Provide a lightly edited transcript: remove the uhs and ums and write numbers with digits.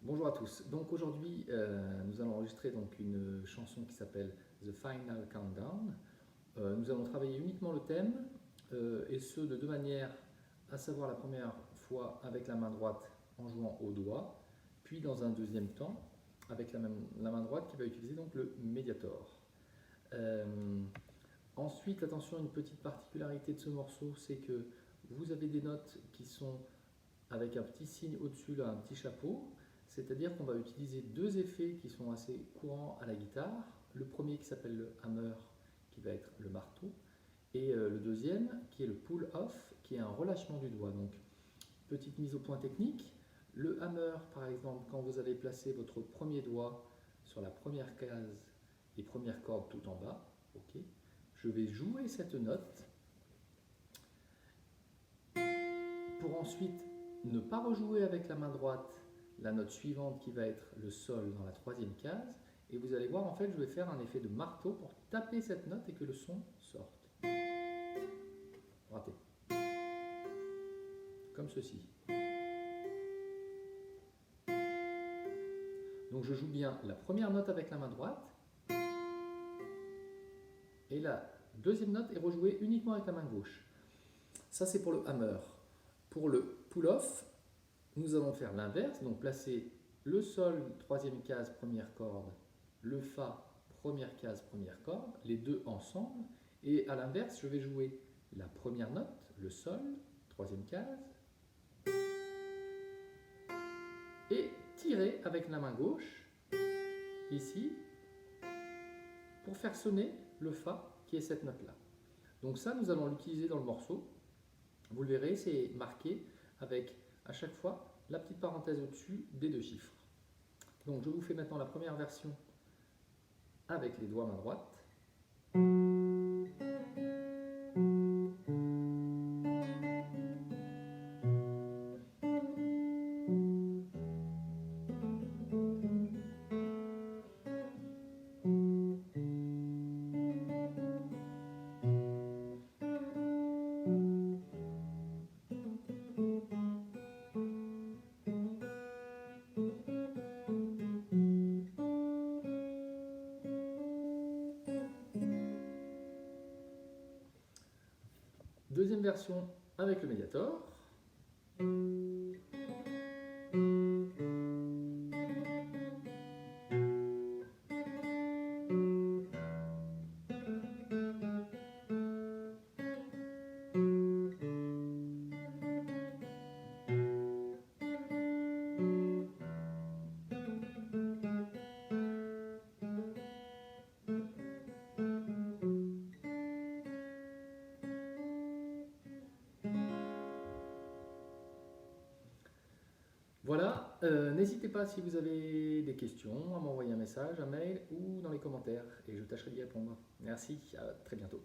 Bonjour à tous. Donc aujourd'hui, nous allons enregistrer donc une chanson qui s'appelle The Final Countdown. Nous allons travailler uniquement le thème, et ce de deux manières, à savoir la première fois avec la main droite en jouant au doigt, puis dans un deuxième temps avec la main droite qui va utiliser donc le médiator. Euh, Ensuite, attention, une petite particularité de ce morceau, c'est que vous avez des notes qui sont avec un petit signe au-dessus, là, un petit chapeau. C'est-à-dire qu'on va utiliser deux effets qui sont assez courants à la guitare. Le premier qui s'appelle le hammer, qui va être le marteau, et le deuxième qui est le pull-off, qui est un relâchement du doigt. Donc, petite mise au point technique. Le hammer, par exemple, quand vous allez placer votre premier doigt sur la première case et première corde tout en bas, ok, je vais jouer cette note pour ensuite ne pas rejouer avec la main droite la note suivante qui va être le sol dans la troisième case. Et vous allez voir, en fait, je vais faire un effet de marteau pour taper cette note et que le son sorte. Raté. Comme ceci. Donc je joue bien la première note avec la main droite. Et la deuxième note est rejouée uniquement avec la main gauche. Ça, c'est pour le hammer. Pour le pull-off, nous allons faire l'inverse, donc placer le sol, troisième case, première corde, le fa, première case, première corde, les deux ensemble, et à l'inverse, je vais jouer la première note, le sol, troisième case, et tirer avec la main gauche, ici, pour faire sonner le fa, qui est cette note-là. Donc ça, nous allons l'utiliser dans le morceau. Vous le verrez, c'est marqué avec, à chaque fois, la petite parenthèse au-dessus des deux chiffres. Donc je vous fais maintenant la première version avec les doigts main droite. Deuxième version avec le médiator. Voilà, n'hésitez pas si vous avez des questions à m'envoyer un message, un mail ou dans les commentaires et je tâcherai d'y répondre. Merci, à très bientôt.